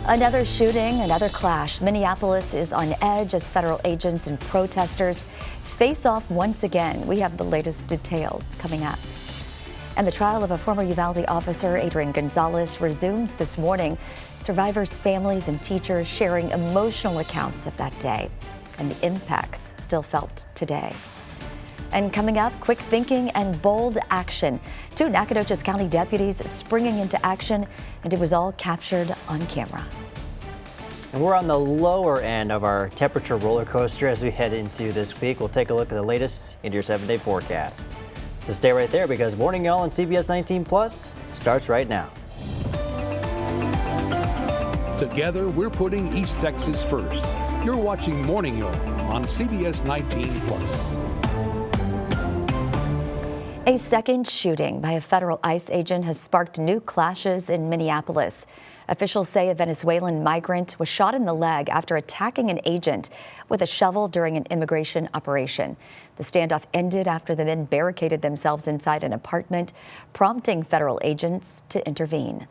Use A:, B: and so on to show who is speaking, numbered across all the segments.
A: Another shooting, another clash. Minneapolis is on edge as federal agents and protesters face off once again. We have the latest details coming up. And the trial of a former Uvalde officer, Adrian Gonzalez, resumes this morning. Survivors, families, and teachers sharing emotional accounts of that day and the impacts still felt today. And coming up, quick thinking and bold action. 2 Nacogdoches County deputies springing into action, and it was all captured on camera.
B: And we're on the lower end of our temperature roller coaster as we head into this week. We'll take a look at the latest into your 7-day forecast. So stay right there because Morning Y'all on CBS 19 Plus starts right now.
C: Together, we're putting East Texas first. You're watching Morning Y'all on CBS 19 Plus.
A: A second shooting by a federal ICE agent has sparked new clashes in Minneapolis. Officials say a Venezuelan migrant was shot in the leg after attacking an agent with a shovel during an immigration operation. The standoff ended after the men barricaded themselves inside an apartment, prompting federal agents to intervene.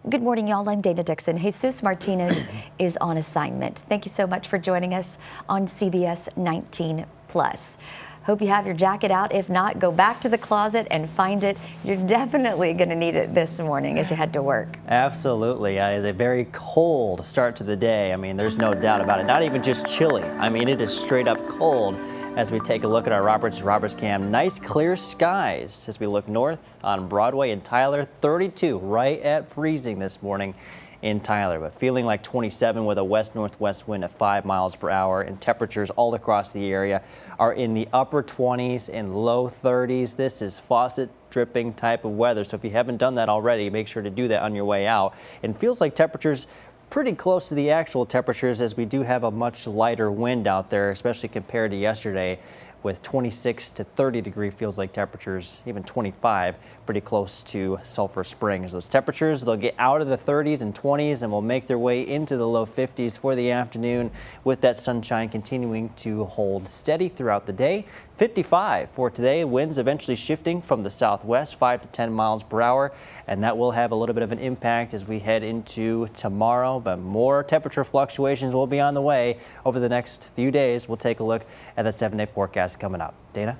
A: Good morning, y'all. I'm Dana Dixon. Jesus Martinez is on assignment. Thank you so much for joining us on CBS 19 Plus. Hope you have your jacket out. If not, go back to the closet and find it. You're definitely going to need it this morning as you head to work.
B: Absolutely. It is a very cold start to the day. I mean, there's no doubt about it. Not even just chilly. I mean, it is straight up cold as we take a look at our Roberts cam. Nice clear skies as we look north on Broadway in Tyler. 32 right at freezing this morning in Tyler, but feeling like 27 with a west-northwest wind at 5 miles per hour, and temperatures all across the area are in the upper 20s and low 30s. This is faucet dripping type of weather, so if you haven't done that already, make sure to do that on your way out. And feels like temperatures pretty close to the actual temperatures as we do have a much lighter wind out there, especially compared to yesterday, with 26 to 30 degree feels like temperatures, even 25, pretty close to Sulphur Springs. Those temperatures, they'll get out of the 30s and 20s and will make their way into the low 50s for the afternoon, with that sunshine continuing to hold steady throughout the day. 55 for today, winds eventually shifting from the southwest, 5 to 10 miles per hour, and that will have a little bit of an impact as we head into tomorrow, but more temperature fluctuations will be on the way over the next few days. We'll take a look at the 7-day forecast coming up. Dana?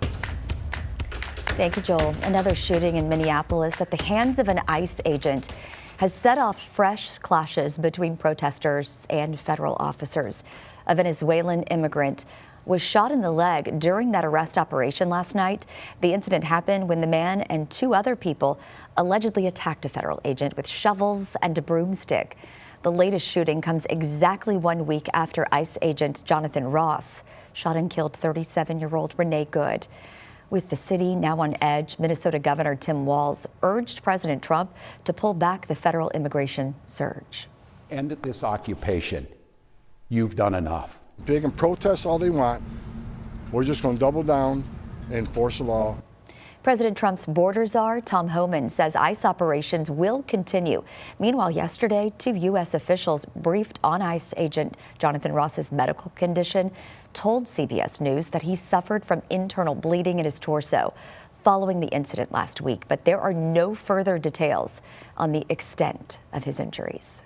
A: Thank you, Joel. Another shooting in Minneapolis at the hands of an ICE agent has set off fresh clashes between protesters and federal officers. A Venezuelan immigrant was shot in the leg during that arrest operation last night. The incident happened when the man and 2 other people allegedly attacked a federal agent with shovels and a broomstick. The latest shooting comes exactly 1 week after ICE agent Jonathan Ross shot and killed 37-year-old Renee Good. With the city now on edge, Minnesota Governor Tim Walz urged President Trump to pull back the federal immigration surge.
D: End this occupation. You've done enough.
E: They can protest all they want. We're just going to double down and enforce the law.
A: President Trump's border czar, Tom Homan, says ICE operations will continue. Meanwhile, yesterday, 2 U.S. officials briefed on ICE agent Jonathan Ross's medical condition, told CBS News that he suffered from internal bleeding in his torso following the incident last week, but there are no further details on the extent of his injuries.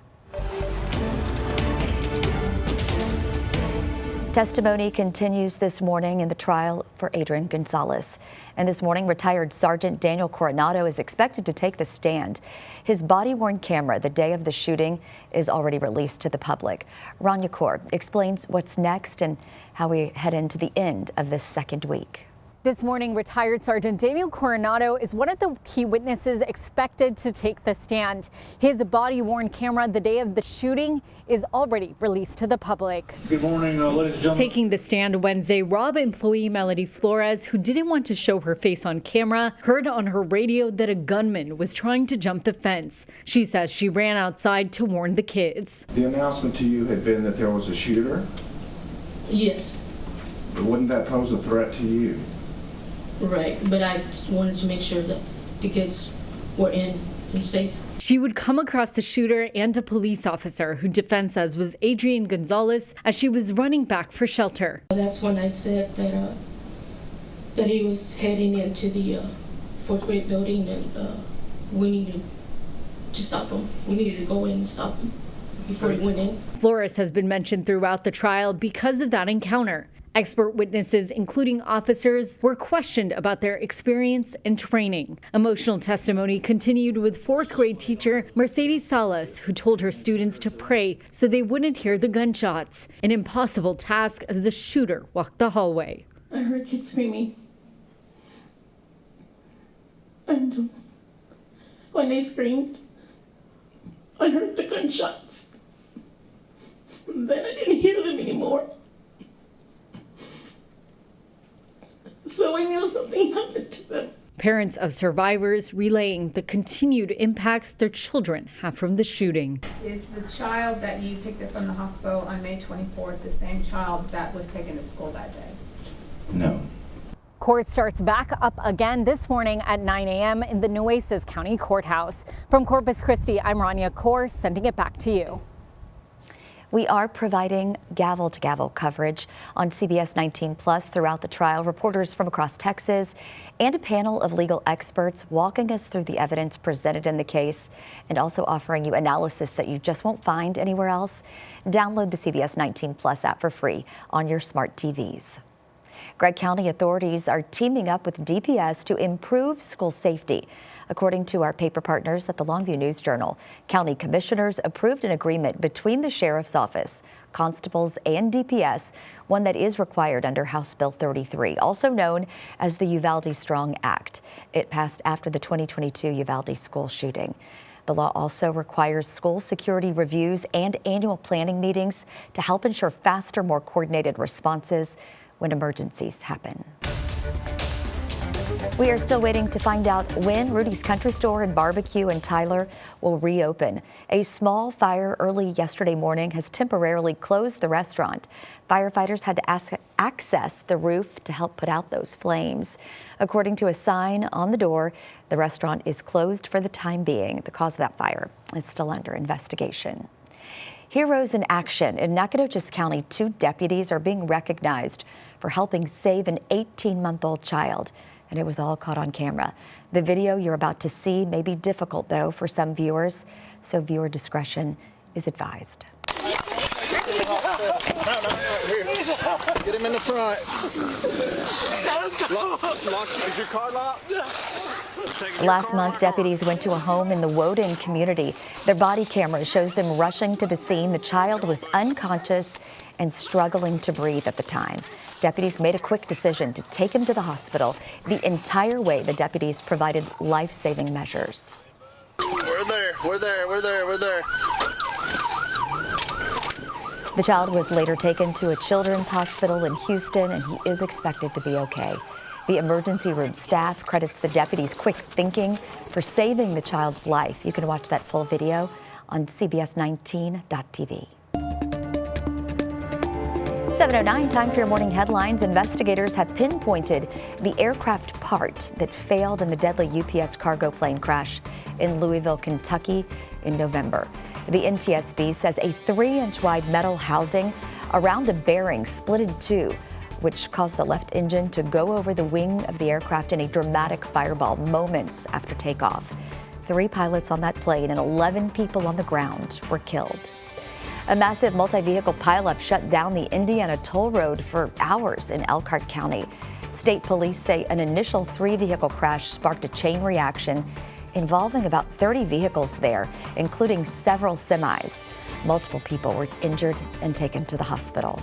A: Testimony continues this morning in the trial for Adrian Gonzalez. And this morning, retired Sergeant Daniel Coronado is expected to take the stand. His body-worn camera the day of the shooting is already released to the public. Rania Kaur explains what's next and how we head into the end of this second week.
F: This morning, retired Sergeant Daniel Coronado is one of the key witnesses expected to take the stand. His body-worn camera the day of the shooting is already released to the public.
G: Good morning, ladies and gentlemen.
F: Taking the stand Wednesday, Rob employee Melody Flores, who didn't want to show her face on camera, heard on her radio that a gunman was trying to jump the fence. She says she ran outside to warn the kids.
G: The announcement to you had been that there was a shooter?
H: Yes.
G: But wouldn't that pose a threat to you?
H: Right, but I just wanted to make sure that the kids were in and safe.
F: She would come across the shooter and a police officer who defense says was Adrian Gonzalez as she was running back for shelter.
H: That's when I said that he was heading into the 4th grade building and we needed to stop him. We needed to go in and stop him. before he went in.
F: Flores has been mentioned throughout the trial because of that encounter. Expert witnesses, including officers, were questioned about their experience and training. Emotional testimony continued with 4th grade teacher Mercedes Salas, who told her students to pray so they wouldn't hear the gunshots. An impossible task as the shooter walked the hallway.
H: I heard kids screaming. And when they screamed, I heard the gunshots. Then I didn't hear them anymore. So I knew something happened to them.
F: Parents of survivors relaying the continued impacts their children have from the shooting.
I: Is the child that you picked up from the hospital on May 24th the same child that was taken to school that day?
G: No.
F: Court starts back up again this morning at 9 a.m. in the Nueces County Courthouse. From Corpus Christi, I'm Rania Kaur, sending it back to you.
A: We are providing gavel-to-gavel coverage on CBS19 Plus throughout the trial. Reporters from across Texas and a panel of legal experts walking us through the evidence presented in the case and also offering you analysis that you just won't find anywhere else. Download the CBS19 Plus app for free on your smart TVs. Gregg County authorities are teaming up with DPS to improve school safety. According to our paper partners at the Longview News Journal, county commissioners approved an agreement between the sheriff's office, constables, and DPS, one that is required under House Bill 33, also known as the Uvalde Strong Act. It passed after the 2022 Uvalde school shooting. The law also requires school security reviews and annual planning meetings to help ensure faster, more coordinated responses when emergencies happen. We are still waiting to find out when Rudy's Country Store and Barbecue in Tyler will reopen. A small fire early yesterday morning has temporarily closed the restaurant. Firefighters had to access the roof to help put out those flames. According to a sign on the door, the restaurant is closed for the time being. The cause of that fire is still under investigation. Heroes in action in Nacogdoches County, 2 deputies are being recognized for helping save an 18-month-old child. And it was all caught on camera. The video you're about to see may be difficult, though, for some viewers, so viewer discretion is advised.
E: Get him in the front. Is your car locked?
A: Last month, deputies went to a home in the Woden community. Their body camera shows them rushing to the scene. The child was unconscious and struggling to breathe at the time. Deputies made a quick decision to take him to the hospital. The entire way, the deputies provided life-saving measures.
E: We're there.
A: The child was later taken to a children's hospital in Houston, and he is expected to be okay. The emergency room staff credits the deputies' quick thinking for saving the child's life. You can watch that full video on CBS19.tv. 7:09, time for your morning headlines. Investigators have pinpointed the aircraft part that failed in the deadly UPS cargo plane crash in Louisville, Kentucky in November. The NTSB says a 3-inch wide metal housing around a bearing split in two, which caused the left engine to go over the wing of the aircraft in a dramatic fireball moments after takeoff. 3 pilots on that plane and 11 people on the ground were killed. A massive multi-vehicle pileup shut down the Indiana toll road for hours in Elkhart County. State police say an initial 3-vehicle crash sparked a chain reaction involving about 30 vehicles there, including several semis. Multiple people were injured and taken to the hospital.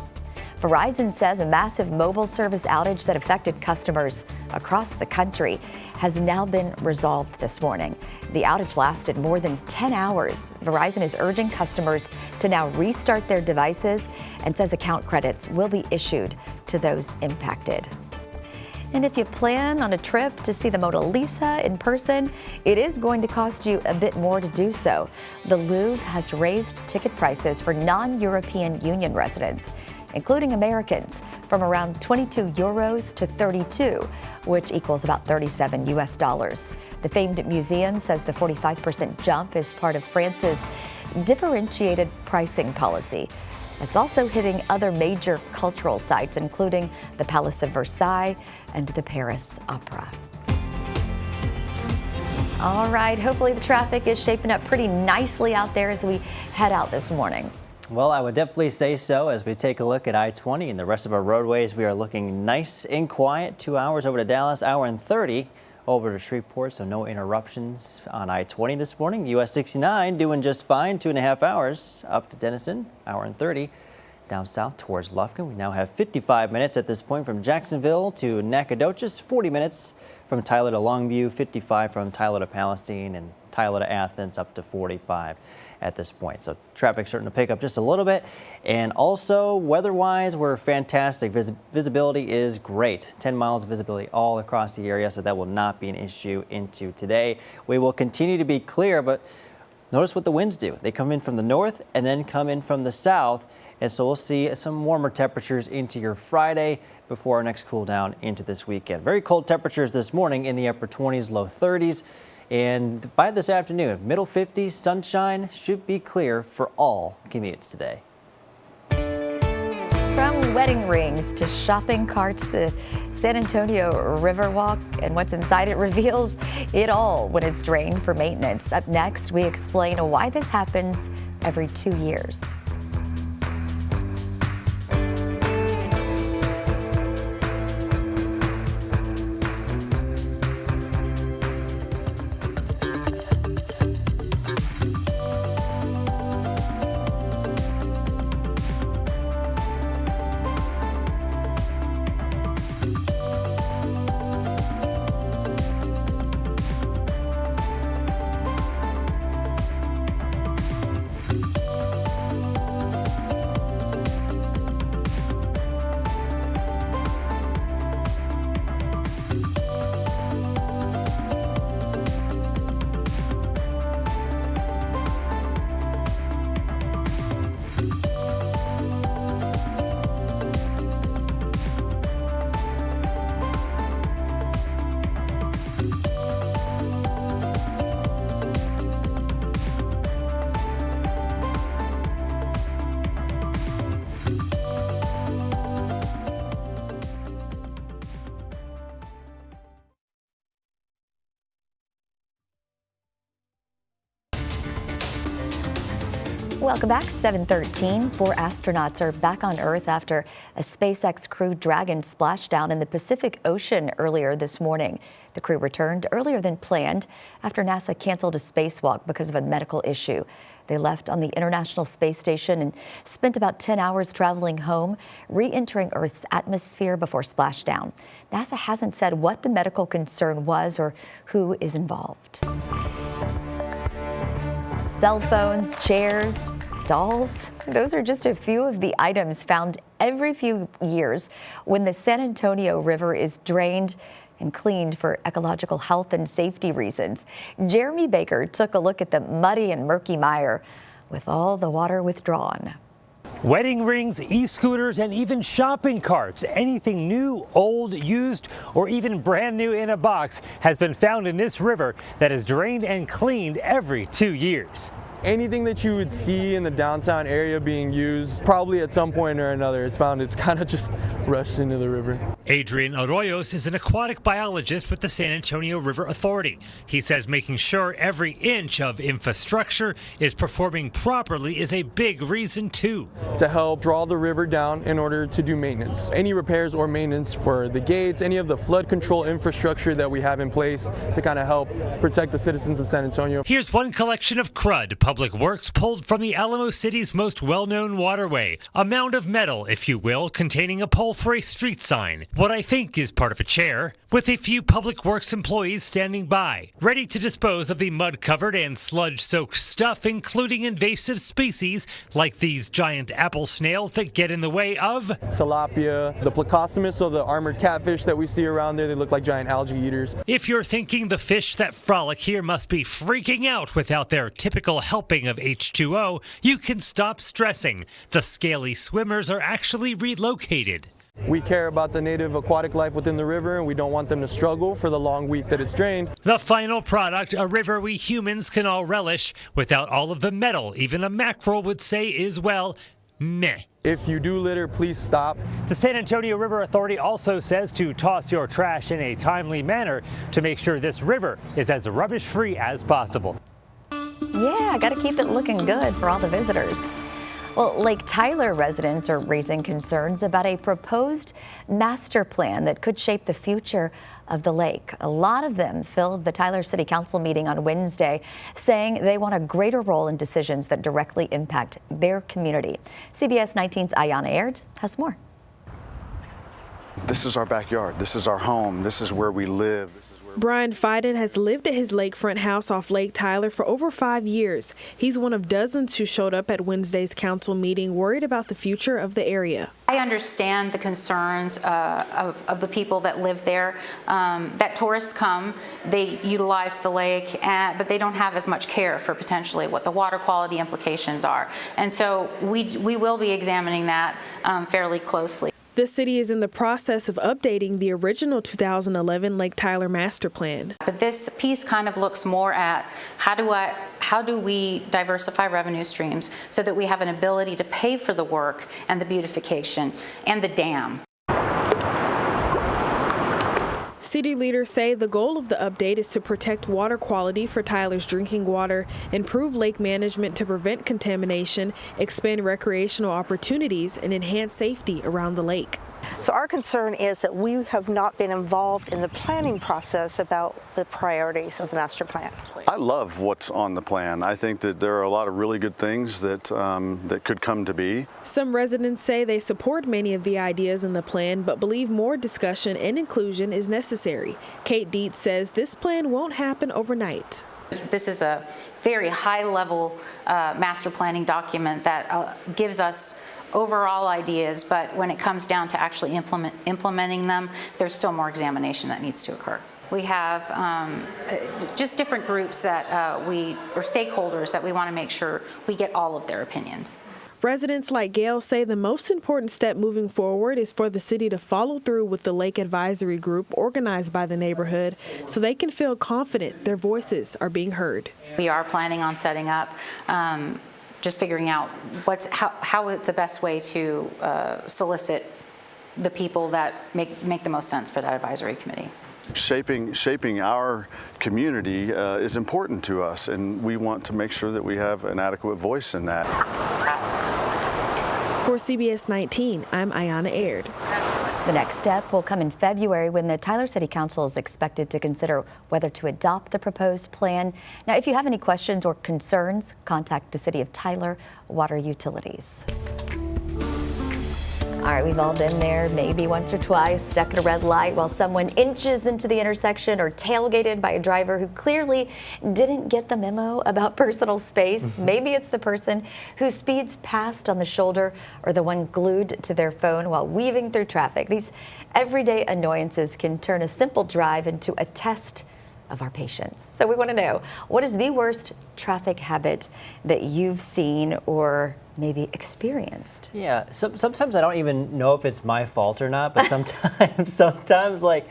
A: Verizon says a massive mobile service outage that affected customers across the country has now been resolved this morning. The outage lasted more than 10 hours. Verizon is urging customers to now restart their devices and says account credits will be issued to those impacted. And if you plan on a trip to see the Mona Lisa in person, it is going to cost you a bit more to do so. The Louvre has raised ticket prices for non-European Union residents, including Americans, from around 22 euros to 32, which equals about 37 US dollars. The famed museum says the 45% jump is part of France's differentiated pricing policy. It's also hitting other major cultural sites, including the Palace of Versailles and the Paris Opera. All right, hopefully the traffic is shaping up pretty nicely out there as we head out this morning.
B: Well, I would definitely say so. As we take a look at I-20 and the rest of our roadways, we are looking nice and quiet. 2 hours over to Dallas, hour and 30 over to Shreveport, so no interruptions on I-20 this morning. US 69 doing just fine, 2.5 hours up to Denison, hour and 30. Down south towards Lufkin, we now have 55 minutes at this point from Jacksonville to Nacogdoches, 40 minutes from Tyler to Longview, 55 from Tyler to Palestine, and Tyler to Athens up to 45 at this point. So traffic starting to pick up just a little bit. And also weather-wise, we're fantastic. Visibility is great. 10 miles of visibility all across the area, so that will not be an issue into today. We will continue to be clear, but notice what the winds do. They come in from the north and then come in from the south. And so we'll see some warmer temperatures into your Friday before our next cool down into this weekend. Very cold temperatures this morning in the upper 20s, low 30s. And by this afternoon, middle 50s, sunshine should be clear for all commutes today.
A: From wedding rings to shopping carts, the San Antonio Riverwalk and what's inside it reveals it all when it's drained for maintenance. Up next, we explain why this happens every 2 years. Welcome back. 7:13. 4 astronauts are back on Earth after a SpaceX Crew Dragon splashdown in the Pacific Ocean earlier this morning. The crew returned earlier than planned after NASA canceled a spacewalk because of a medical issue. They left on the International Space Station and spent about 10 hours traveling home, re-entering Earth's atmosphere before splashdown. NASA hasn't said what the medical concern was or who is involved. Cell phones, chairs, dolls, those are just a few of the items found every few years when the San Antonio River is drained and cleaned for ecological health and safety reasons. Jeremy Baker took a look at the muddy and murky mire with all the water withdrawn.
J: Wedding rings, e-scooters, and even shopping carts. Anything new, old, used, or even brand new in a box has been found in this river that is drained and cleaned every 2 years.
K: Anything that you would see in the downtown area being used, probably at some point or another, is found. It's kind of just rushed into the river.
J: Adrian Arroyos is an aquatic biologist with the San Antonio River Authority. He says making sure every inch of infrastructure is performing properly is a big reason too.
K: To help draw the river down in order to do maintenance. Any repairs or maintenance for the gates, any of the flood control infrastructure that we have in place to kind of help protect the citizens of San Antonio.
J: Here's one collection of crud Public Works pulled from the Alamo City's most well-known waterway. A mound of metal, if you will, containing a pole for a street sign. What I think is part of a chair, with a few Public Works employees standing by, ready to dispose of the mud-covered and sludge-soaked stuff, including invasive species like these giant apple snails that get in the way of
K: tilapia, the plecostomus, or the armored catfish that we see around there. They look like giant algae eaters.
J: If you're thinking the fish that frolic here must be freaking out without their typical helping of H2O, you can stop stressing. The scaly swimmers are actually relocated.
K: We care about the native aquatic life within the river, and we don't want them to struggle for the long week that it's drained.
J: The final product, a river we humans can all relish without all of the metal even a mackerel would say is, well, meh.
K: If you do litter, please stop.
J: The San Antonio River Authority also says to toss your trash in a timely manner to make sure this river is as rubbish-free as possible.
A: Yeah, got to keep it looking good for all the visitors. Well, Lake Tyler residents are raising concerns about a proposed master plan that could shape the future of the lake. A lot of them filled the Tyler City Council meeting on Wednesday, saying they want a greater role in decisions that directly impact their community. CBS 19's Ayanna Aird has more.
L: This is our backyard. This is our home. This is where we live.
M: Brian Fiden has lived at his lakefront house off Lake Tyler for over 5 years. He's one of dozens who showed up at Wednesday's council meeting worried about the future of the area.
N: I understand the concerns of the people that live there, that tourists come, they utilize the lake, but they don't have as much care for potentially what the water quality implications are. And so we will be examining that fairly closely.
M: The city is in the process of updating the original 2011 Lake Tyler master plan.
N: But this piece kind of looks more at how do we diversify revenue streams so that we have an ability to pay for the work and the beautification and the dam.
M: City leaders say the goal of the update is to protect water quality for Tyler's drinking water, improve lake management to prevent contamination, expand recreational opportunities, and enhance safety around the lake.
O: So our concern is that we have not been involved in the planning process about the priorities of the master plan.
L: I love what's on the plan. I think that there are a lot of really good things that that could come to be.
M: Some residents say they support many of the ideas in the plan, but believe more discussion and inclusion is necessary. Kate Dietz says this plan won't happen overnight.
N: This is a very high-level master planning document that gives us overall ideas, but when it comes down to actually implementing them, there's still more examination that needs to occur. We have just different groups that or stakeholders that we want to make sure we get all of their opinions.
M: Residents like Gail say the most important step moving forward is for the city to follow through with the Lake Advisory Group organized by the neighborhood so they can feel confident their voices are being heard.
N: We are planning on setting up just figuring out how is the best way to solicit the people that make the most sense for that advisory committee.
L: Shaping our community is important to us, and we want to make sure that we have an adequate voice in that.
M: For CBS 19, I'm Ayanna Aird.
A: The next step will come in February when the Tyler City Council is expected to consider whether to adopt the proposed plan. Now, if you have any questions or concerns, contact the City of Tyler Water Utilities. All right, we've all been there maybe once or twice, stuck at a red light while someone inches into the intersection or tailgated by a driver who clearly didn't get the memo about personal space. Maybe it's the person who speeds past on the shoulder or the one glued to their phone while weaving through traffic. These everyday annoyances can turn a simple drive into a test of our patience. So we want to know, what is the worst traffic habit that you've seen or maybe experienced?
B: Yeah, sometimes I don't even know if it's my fault or not, but sometimes like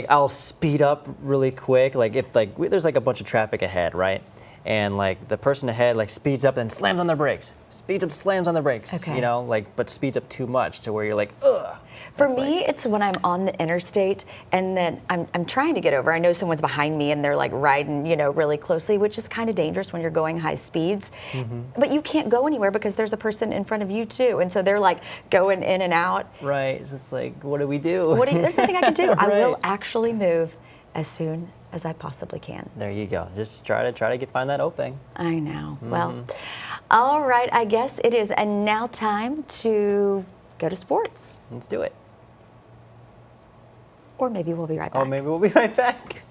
B: I'll speed up really quick. Like if there's like a bunch of traffic ahead, right? And like the person ahead like speeds up and slams on their brakes. Speeds up, slams on the brakes.
A: Okay.
B: You know, but speeds up too much to where you're like, ugh.
A: For me, it's when I'm on the interstate and then I'm trying to get over. I know someone's behind me and they're like riding, really closely, which is kind of dangerous when you're going high speeds. Mm-hmm. But you can't go anywhere because there's a person in front of you too. And so they're like going in and out.
B: Right. So it's like, what do we do?
A: There's nothing I can do.
B: Right.
A: I will actually move as soon as I possibly can.
B: There you go. Just try to find that opening.
A: I know. Mm-hmm. Well, all right. I guess it is now time to go to sports.
B: Let's do it.
A: Or maybe we'll be right back.
B: Or maybe we'll be right back.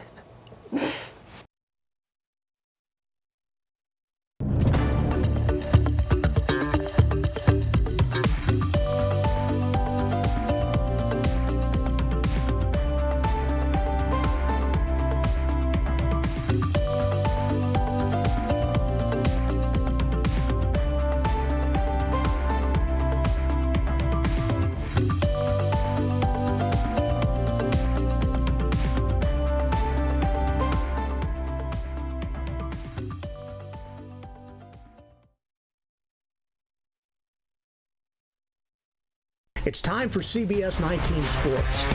P: It's time for CBS 19 Sports.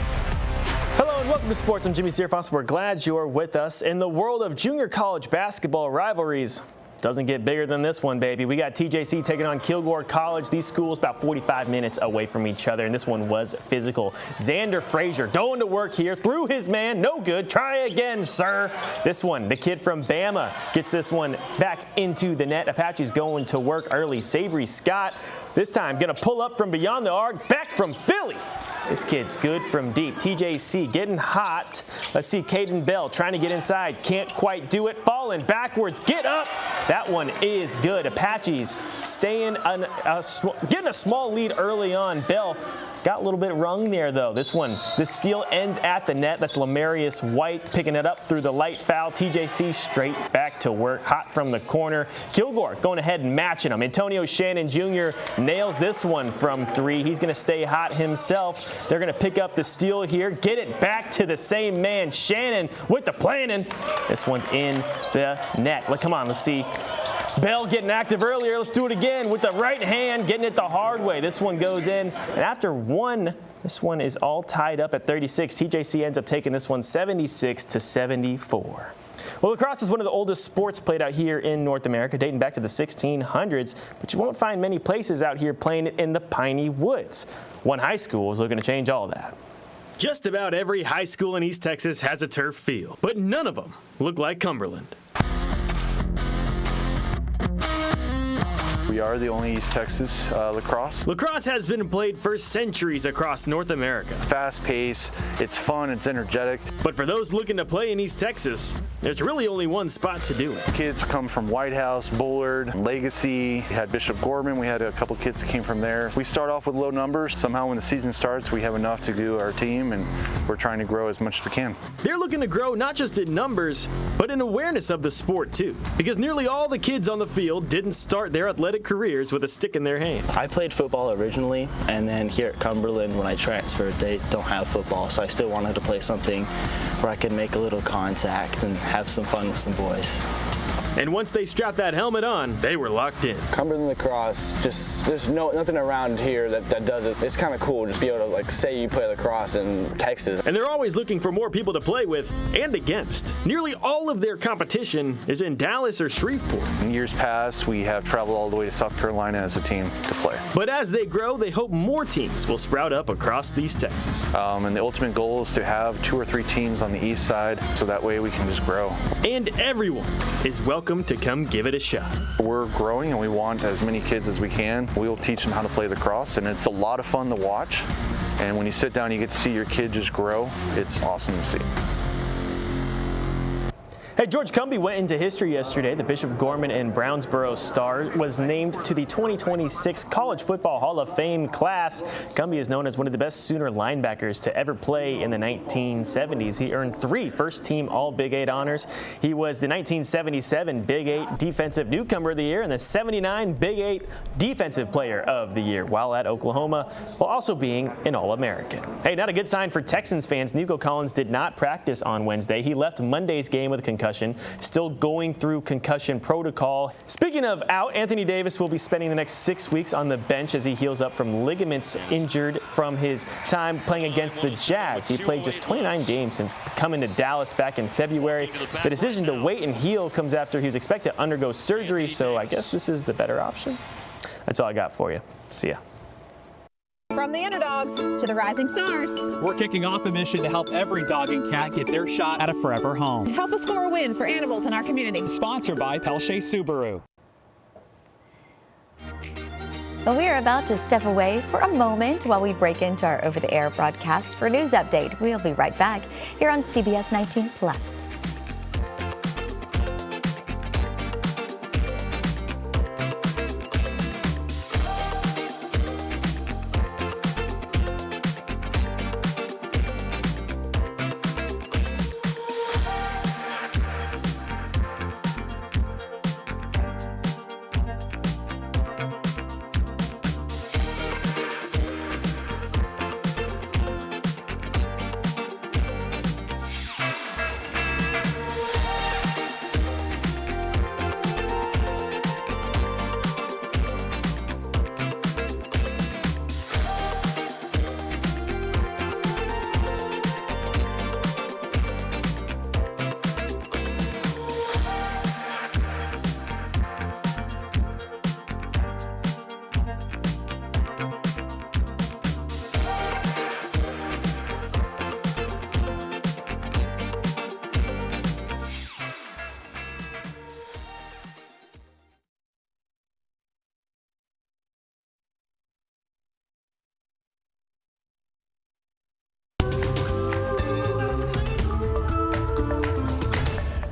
Q: Hello and welcome to Sports. I'm Jimmy Searfoss. We're glad you're with us. In the world of junior college basketball rivalries, doesn't get bigger than this one, baby. We got TJC taking on Kilgore College. These schools about 45 minutes away from each other, and this one was physical. Xander Frazier going to work here, threw his man, no good. Try again, sir. This one, the kid from Bama gets this one back into the net. Apache's going to work early. Savory Scott, this time gonna pull up from beyond the arc, back from Philly. This kid's good from deep. TJC getting hot. Let's see Caden Bell trying to get inside. Can't quite do it. Falling backwards. Get up. That one is good. Apaches staying getting a small lead early on. Bell got a little bit rung there, though. This steal ends at the net. That's Lamarius White picking it up through the light foul. TJC straight back to work. Hot from the corner. Kilgore going ahead and matching them. Antonio Shannon Jr. nails this one from three. He's going to stay hot himself. They're going to pick up the steal here. Get it back to the same man. Shannon with the planning. This one's in the net. Come on, let's see. Bell getting active earlier. Let's do it again with the right hand, getting it the hard way. This one goes in. And after one, this one is all tied up at 36. TJC ends up taking this one 76-74. Well, lacrosse is one of the oldest sports played out here in North America, dating back to the 1600s, but you won't find many places out here playing it in the piney woods. One high school is looking to change all that. Just about every high school in East Texas has a turf field, but none of them look like Cumberland.
R: We are the only East Texas lacrosse.
Q: Lacrosse has been played for centuries across North America.
R: Fast pace, it's fun, it's energetic.
Q: But for those looking to play in East Texas, there's really only one spot to do it.
R: Kids come from White House, Bullard, Legacy. We had Bishop Gorman. We had a couple kids that came from there. We start off with low numbers. Somehow when the season starts, we have enough to do our team, and we're trying to grow as much as we can.
Q: They're looking to grow not just in numbers, but in awareness of the sport too. Because nearly all the kids on the field didn't start their athletic careers with a stick in their hand.
S: I played football originally, and then here at Cumberland when I transferred, they don't have football, so I still wanted to play something where I could make a little contact and have some fun with some boys.
Q: And once they strapped that helmet on, they were locked in.
T: Cumberland lacrosse, there's nothing around here that does it. It's kind of cool just be able to say you play lacrosse in Texas.
Q: And they're always looking for more people to play with and against. Nearly all of their competition is in Dallas or Shreveport.
R: In years past, we have traveled all the way to South Carolina as a team to play.
Q: But as they grow, they hope more teams will sprout up across East Texas.
R: And the ultimate goal is to have 2 or 3 teams on the east side, so that way we can just grow.
Q: And everyone is welcome to come give it a shot.
R: We're growing and we want as many kids as we can. We will teach them how to play lacrosse, and it's a lot of fun to watch. And when you sit down, you get to see your kid just grow. It's awesome to see.
Q: Hey, George Cumbie went into history yesterday. The Bishop Gorman and Brownsboro star was named to the 2026 College Football Hall of Fame class. Cumbie is known as one of the best Sooner linebackers to ever play in the 1970s. He earned 3 first-team All-Big 8 honors. He was the 1977 Big 8 Defensive Newcomer of the Year and the 79 Big 8 Defensive Player of the Year while at Oklahoma, while also being an All-American. Hey, not a good sign for Texans fans. Nico Collins did not practice on Wednesday. He left Monday's game with a concussion. Still going through concussion protocol. Speaking of out, Anthony Davis will be spending the next 6 weeks on the bench as he heals up from ligaments injured from his time playing against the Jazz. He played just 29 games since coming to Dallas back in February. The decision to wait and heal comes after he was expected to undergo surgery, so I guess this is the better option. That's all I got for you. See ya.
U: From the underdogs to the rising stars.
V: We're kicking off a mission to help every dog and cat get their shot at a forever home.
U: Help us score a win for animals in our community.
V: Sponsored by Pelche Subaru.
A: Well, we are about to step away for a moment while we break into our over-the-air broadcast for a news update. We'll be right back here on CBS 19 Plus.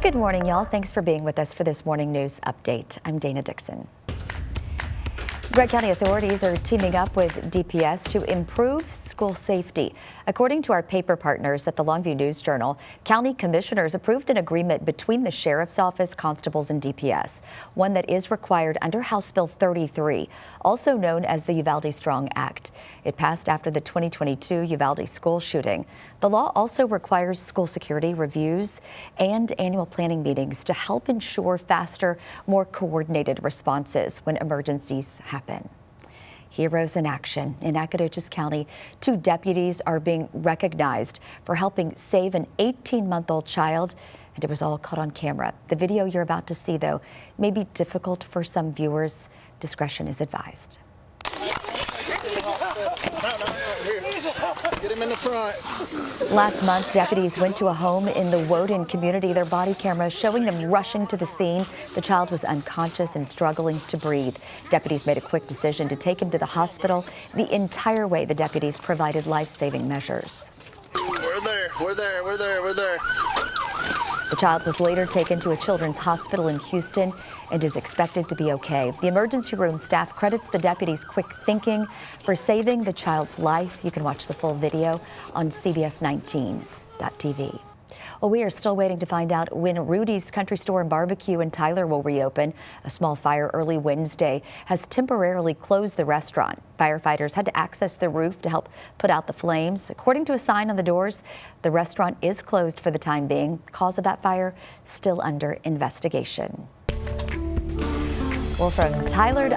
A: Good morning, y'all. Thanks for being with us for this morning news update. I'm Dana Dixon. Brett County authorities are teaming up with DPS to improve school safety. According to our paper partners at the Longview News Journal, county commissioners approved an agreement between the sheriff's office, constables, and DPS, one that is required under House Bill 33, also known as the Uvalde Strong Act. It passed after the 2022 Uvalde school shooting. The law also requires school security reviews and annual planning meetings to help ensure faster, more coordinated responses when emergencies happen. Heroes in action. In Nacogdoches County, 2 deputies are being recognized for helping save an 18-month-old child, and it was all caught on camera. The video you're about to see, though, may be difficult for some viewers. Discretion is advised.
E: Get him in the front.
A: Last month, deputies went to a home in the Woden community. Their body cameras showing them rushing to the scene. The child was unconscious and struggling to breathe. Deputies made a quick decision to take him to the hospital. The entire way, the deputies provided life-saving measures.
E: We're there.
A: The child was later taken to a children's hospital in Houston and is expected to be okay. The emergency room staff credits the deputies' quick thinking for saving the child's life. You can watch the full video on CBS19.tv. Well, we are still waiting to find out when Rudy's Country Store and Barbecue in Tyler will reopen. A small fire early Wednesday has temporarily closed the restaurant. Firefighters had to access the roof to help put out the flames. According to a sign on the doors, the restaurant is closed for the time being. Cause of that fire still under investigation. Well, from Tyler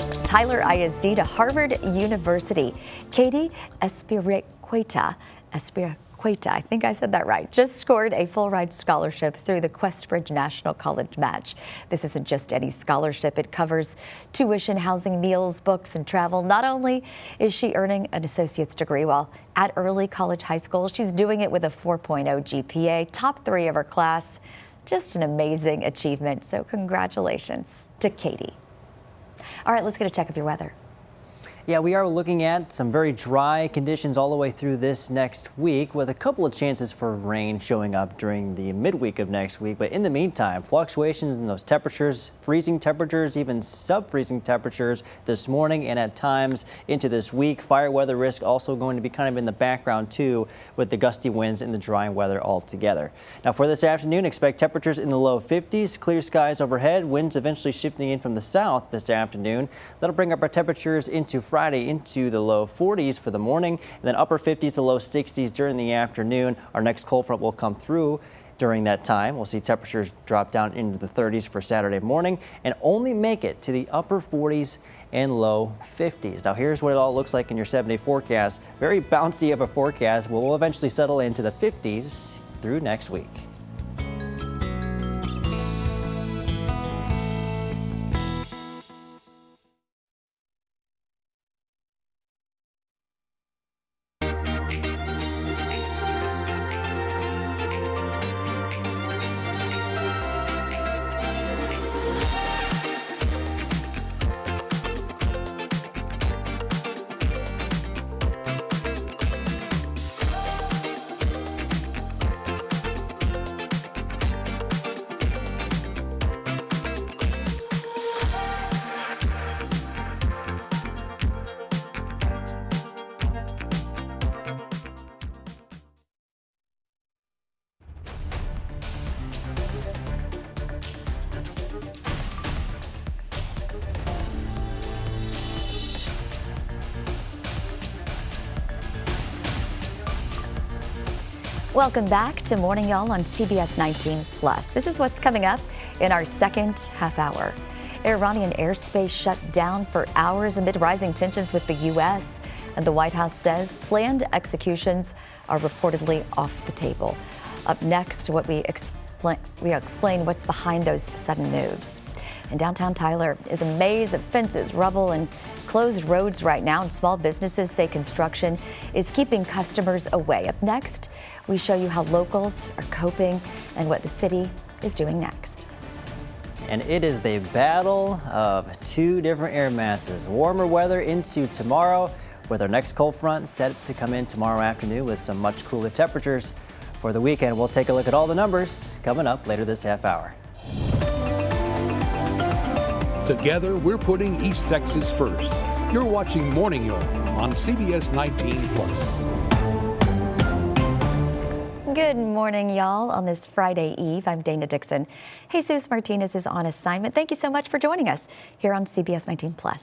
A: ISD to Harvard University, Katie Espiricueta, I think I said that right, just scored a full ride scholarship through the Questbridge National College Match. This isn't just any scholarship. It covers tuition, housing, meals, books, and travel. Not only is she earning an associate's degree while at Early College High School, she's doing it with a 4.0 GPA, top 3 of her class. Just an amazing achievement. So congratulations to Katie. All right, let's get a check of your weather.
B: Yeah, we are looking at some very dry conditions all the way through this next week, with a couple of chances for rain showing up during the midweek of next week. But in the meantime, fluctuations in those temperatures, freezing temperatures, even sub-freezing temperatures this morning and at times into this week. Fire weather risk also going to be kind of in the background too, with the gusty winds and the dry weather altogether. Now for this afternoon, expect temperatures in the low 50s, clear skies overhead, winds eventually shifting in from the south this afternoon. That'll bring up our temperatures into Friday into the low 40s for the morning, and then upper 50s to low 60s during the afternoon. Our next cold front will come through during that time. We'll see temperatures drop down into the 30s for Saturday morning and only make it to the upper 40s and low 50s. Now here's what it all looks like in your 7-day forecast. Very bouncy of a forecast. We'll eventually settle into the 50s through next week.
A: Welcome back to Morning Y'all on CBS 19 Plus. This is what's coming up in our second half hour. Iranian airspace shut down for hours amid rising tensions with the U.S. And the White House says planned executions are reportedly off the table. Up next, we explain what's behind those sudden moves. And downtown Tyler is a maze of fences, rubble, and closed roads right now. And small businesses say construction is keeping customers away. Up next, we show you how locals are coping and what the city is doing next.
B: And it is the battle of 2 different air masses. Warmer weather into tomorrow, with our next cold front set to come in tomorrow afternoon with some much cooler temperatures. for the weekend. We'll take a look at all the numbers coming up later this half hour.
C: Together, we're putting East Texas first. You're watching Morning Yard on CBS 19 Plus.
A: Good morning, y'all. On this Friday Eve, I'm Dana Dixon. Jesus Martinez is on assignment. Thank you so much for joining us here on CBS 19 Plus.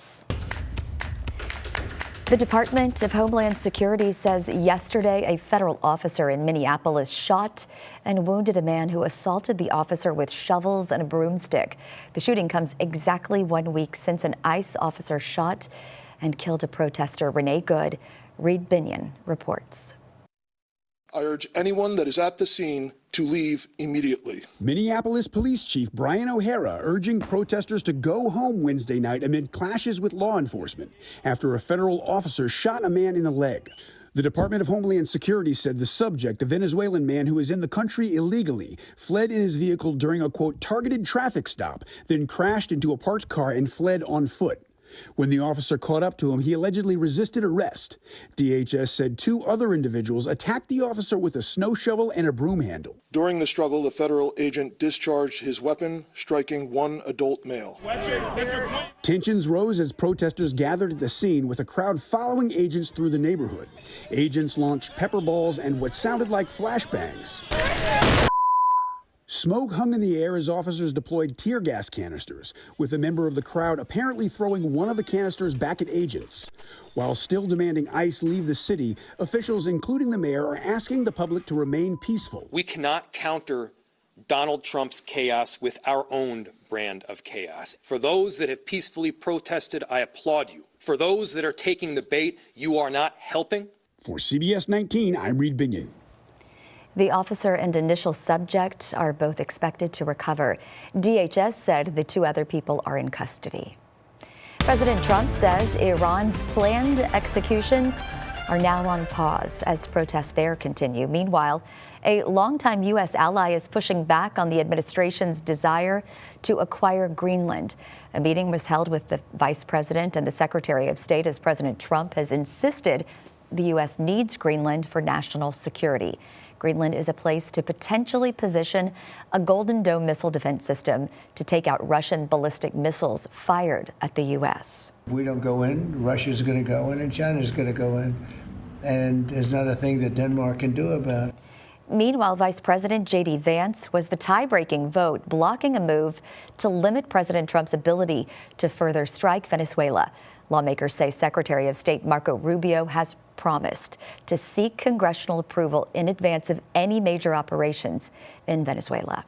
A: The Department of Homeland Security says yesterday a federal officer in Minneapolis shot and wounded a man who assaulted the officer with shovels and a broomstick. The shooting comes exactly 1 week since an ICE officer shot and killed a protester. Renee Good, Reed Binion reports.
D: I urge anyone that is at the scene to leave immediately.
W: Minneapolis Police Chief Brian O'Hara urging protesters to go home Wednesday night amid clashes with law enforcement after a federal officer shot a man in the leg. The Department of Homeland Security said the subject, a Venezuelan man who is in the country illegally, fled in his vehicle during a, quote, targeted traffic stop, then crashed into a parked car and fled on foot. When the officer caught up to him, he allegedly resisted arrest. DHS said 2 other individuals attacked the officer with a snow shovel and a broom handle.
D: During the struggle, the federal agent discharged his weapon, striking 1 adult male.
W: Tensions rose as protesters gathered at the scene with a crowd following agents through the neighborhood. Agents launched pepper balls and what sounded like flashbangs. Smoke hung in the air as officers deployed tear gas canisters, with a member of the crowd apparently throwing one of the canisters back at agents. While still demanding ICE leave the city, officials, including the mayor, are asking the public to remain peaceful.
X: We cannot counter Donald Trump's chaos with our own brand of chaos. For those that have peacefully protested, I applaud you. For those that are taking the bait, you are not helping.
W: For CBS 19, I'm Reed Binion.
A: The officer and initial subject are both expected to recover. DHS said the 2 other people are in custody. President Trump says Iran's planned executions are now on pause as protests there continue. Meanwhile, a longtime U.S. ally is pushing back on the administration's desire to acquire Greenland. A meeting was held with the vice president and the secretary of state as President Trump has insisted the U.S. needs Greenland for national security. Greenland is a place to potentially position a Golden Dome missile defense system to take out Russian ballistic missiles fired at the U.S.
Y: If we don't go in, Russia's going to go in and China's going to go in. And there's not a thing that Denmark can do about it.
A: Meanwhile, Vice President J.D. Vance was the tie-breaking vote blocking a move to limit President Trump's ability to further strike Venezuela. Lawmakers say Secretary of State Marco Rubio has promised to seek congressional approval in advance of any major operations in Venezuela.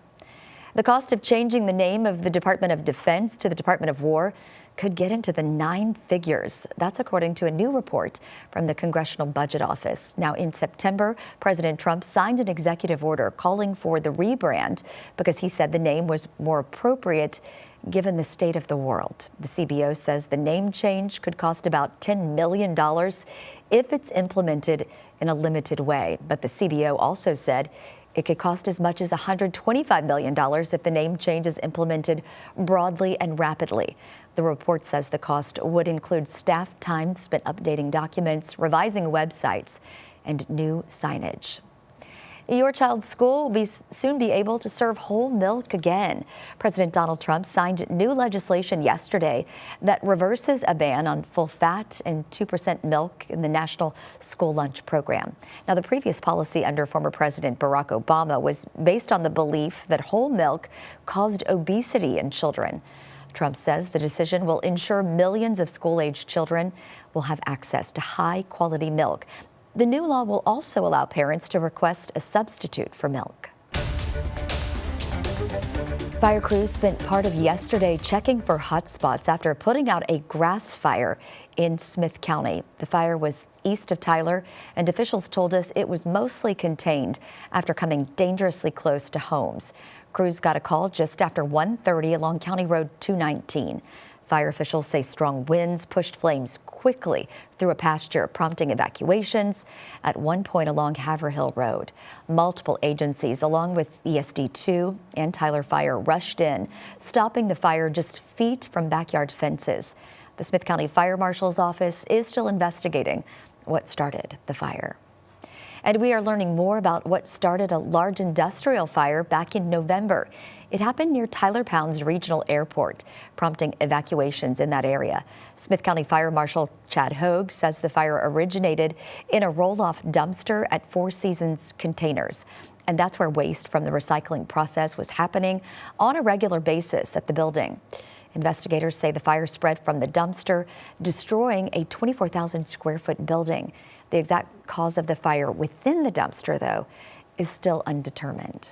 A: The cost of changing the name of the Department of Defense to the Department of War could get into the 9 figures. That's according to a new report from the Congressional Budget Office. Now, in September, President Trump signed an executive order calling for the rebrand because he said the name was more appropriate given the state of the world. The CBO says the name change could cost about $10 million if it's implemented in a limited way. But the CBO also said it could cost as much as $125 million if the name change is implemented broadly and rapidly. The report says the cost would include staff time spent updating documents, revising websites, and new signage. Your child's school will soon be able to serve whole milk again. President Donald Trump signed new legislation yesterday that reverses a ban on full fat and 2% milk in the National School Lunch Program. Now, the previous policy under former President Barack Obama was based on the belief that whole milk caused obesity in children. Trump says the decision will ensure millions of school-aged children will have access to high-quality milk. The new law will also allow parents to request a substitute for milk. Fire crews spent part of yesterday checking for hot spots after putting out a grass fire in Smith County. The fire was east of Tyler, and officials told us it was mostly contained after coming dangerously close to homes. Crews got a call just after 1:30 along County Road 219. Fire officials say strong winds pushed flames quickly through a pasture, prompting evacuations at one point along Haverhill Road. Multiple agencies, along with ESD2 and Tyler Fire, rushed in, stopping the fire just feet from backyard fences. The Smith County Fire Marshal's office is still investigating what started the fire. And we are learning more about what started a large industrial fire back in November. It happened near Tyler Pounds Regional Airport, prompting evacuations in that area. Smith County Fire Marshal Chad Hogue says the fire originated in a roll-off dumpster at Four Seasons Containers. And that's where waste from the recycling process was happening on a regular basis at the building. Investigators say the fire spread from the dumpster, destroying a 24,000 square foot building. The exact cause of the fire within the dumpster, though, is still undetermined.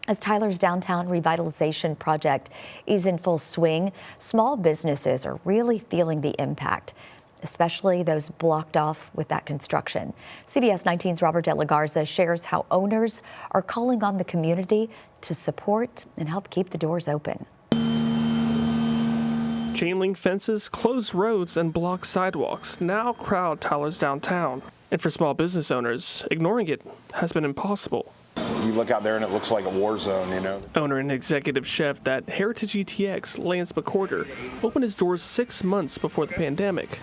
A: As Tyler's downtown revitalization project is in full swing, small businesses are really feeling the impact, especially those blocked off with that construction. CBS 19's Robert De La Garza shares how owners are calling on the community to support and help keep the doors open.
F: Chain link fences, closed roads, and blocked sidewalks now crowd Tyler's downtown. And for small business owners, ignoring it has been impossible.
G: You look out there and it looks like a war zone, you know.
F: Owner and executive chef at Heritage ETX, Lance McCorder, opened his doors 6 months before the pandemic.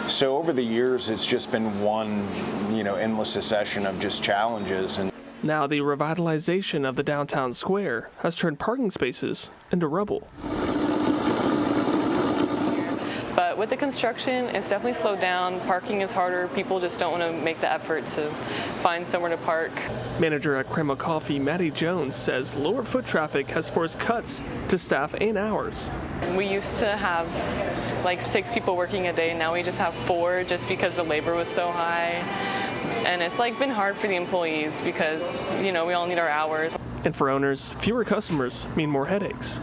G: So over the years, it's just been one, endless succession of just challenges. And
F: now the revitalization of the downtown square has turned parking spaces into rubble.
H: But with the construction, it's definitely slowed down. Parking is harder. People just don't want to make the effort to find somewhere to park.
F: Manager at Crema Coffee, Maddie Jones, says lower foot traffic has forced cuts to staff and hours.
H: We used to have like 6 people working a day. Now we just have 4 just because the labor was so high. And it's been hard for the employees because, we all need our hours.
F: And for owners, fewer customers mean more headaches.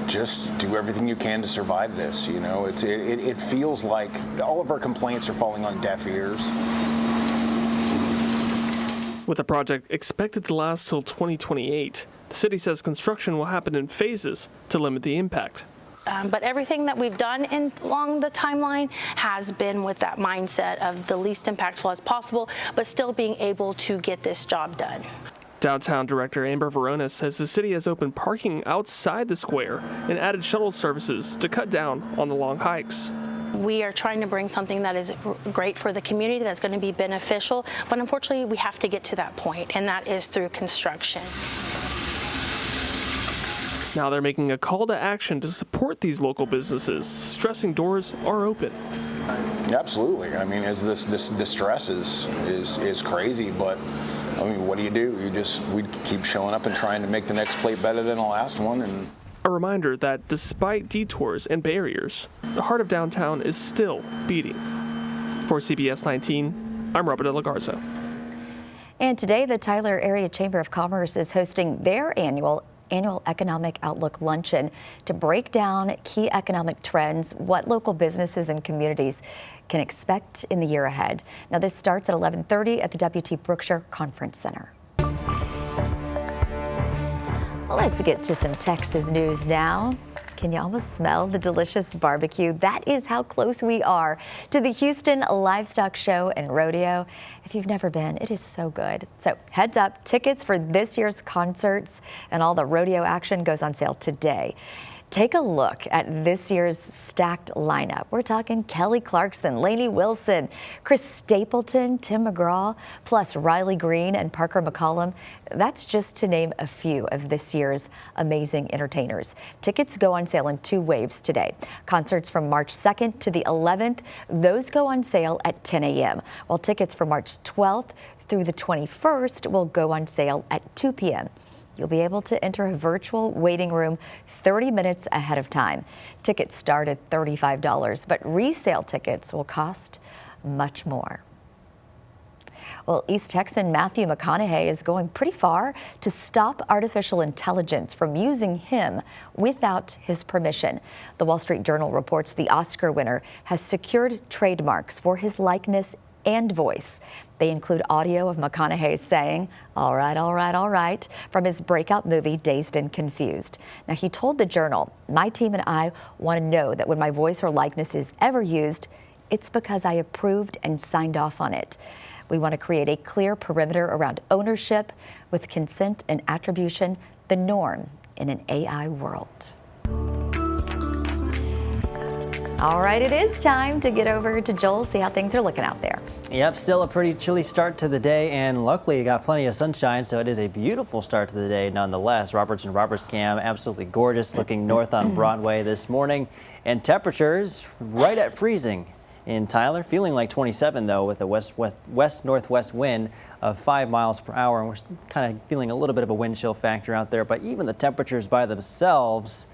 G: Just do everything you can to survive this. It feels like all of our complaints are falling on deaf ears.
F: With the project expected to last till 2028, the city says construction will happen in phases to limit the impact.
I: But everything that we've done along the timeline has been with that mindset of the least impactful as possible, but still being able to get this job done.
F: Downtown Director Amber Verona says the city has opened parking outside the square and added shuttle services to cut down on the long hikes.
I: We are trying to bring something that is great for the community, that's going to be beneficial, but unfortunately we have to get to that point, and that is through construction.
F: Now they're making a call to action to support ththese local businesses, stressing doors are open.
G: Absolutely. As this stress is crazy, but what do? We keep showing up and trying to make the next plate better than the last one. And
F: a reminder that despite detours and barriers, the heart of downtown is still beating. For CBS 19, I'm Robert De La Garza.
A: And today, the Tyler Area Chamber of Commerce is hosting their annual Economic Outlook Luncheon to break down key economic trends, what local businesses and communities can expect in the year ahead. Now, this starts at 11:30 at the W.T. Brookshire Conference Center. Well, let's get to some Texas news now. Can you almost smell the delicious barbecue? That is how close we are to the Houston Livestock Show and Rodeo. If you've never been, it is so good. So heads up, tickets for this year's concerts and all the rodeo action goes on sale today. Take a look at this year's stacked lineup. We're talking Kelly Clarkson, Lainey Wilson, Chris Stapleton, Tim McGraw, plus Riley Green and Parker McCollum. That's just to name a few of this year's amazing entertainers. Tickets go on sale in 2 waves today. Concerts from March 2nd to the 11th, those go on sale at 10 a.m., while tickets for March 12th through the 21st will go on sale at 2 p.m. You'll be able to enter a virtual waiting room 30 minutes ahead of time. Tickets start at $35, but resale tickets will cost much more. Well, East Texan Matthew McConaughey is going pretty far to stop artificial intelligence from using him without his permission. The Wall Street Journal reports the Oscar winner has secured trademarks for his likeness and voice. They include audio of McConaughey saying, "All right, all right, all right," from his breakout movie, Dazed and Confused. Now, he told the Journal, "My team and I want to know that when my voice or likeness is ever used, it's because I approved and signed off on it. We want to create a clear perimeter around ownership with consent and attribution, the norm in an AI world." All right, it is time to get over to Joel, see how things are looking out there.
B: Yep, still a pretty chilly start to the day, and luckily you got plenty of sunshine, so it is a beautiful start to the day nonetheless. Robertson-Robertskam, absolutely gorgeous, looking north on Broadway this morning, and temperatures right at freezing in Tyler, feeling like 27 though, with a west-northwest wind of 5 miles per hour, and we're kind of feeling a little bit of a wind chill factor out there, but even the temperatures by themselves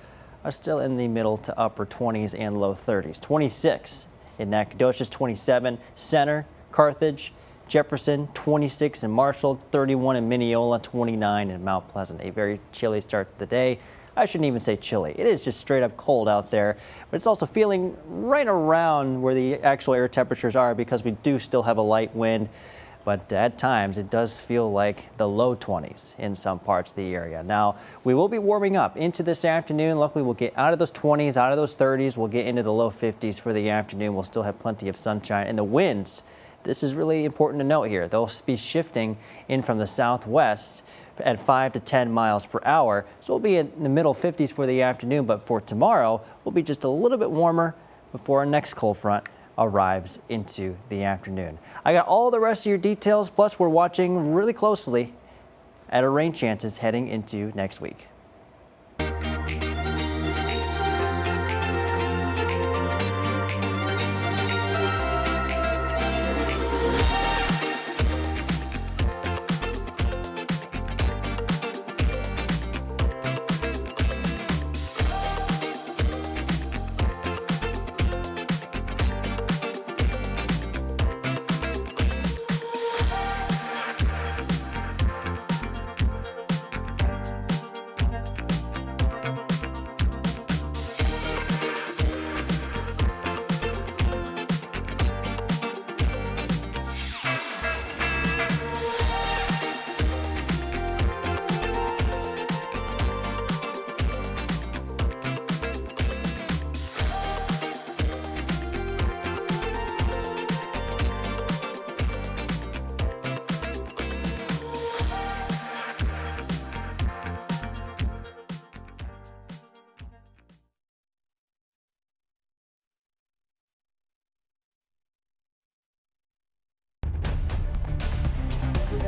B: are still in the middle to upper 20s and low 30s. 26 in Nacogdoches, 27 Center, Carthage, Jefferson, 26 in Marshall, 31 in Mineola, 29 in Mount Pleasant. A very chilly start to the day. I shouldn't even say chilly. It is just straight up cold out there, but it's also feeling right around where the actual air temperatures are because we do still have a light wind. But at times it does feel like the low 20s in some parts of the area. Now, we will be warming up into this afternoon. Luckily, we'll get out of those 20s, out of those 30s. We'll get into the low 50s for the afternoon. We'll still have plenty of sunshine. And the winds, this is really important to note here. They'll be shifting in from the southwest at 5 to 10 miles per hour. So we'll be in the middle 50s for the afternoon. But for tomorrow, we'll be just a little bit warmer before our next cold front arrives into the afternoon. I got all the rest of your details, plus we're watching really closely at our rain chances heading into next week.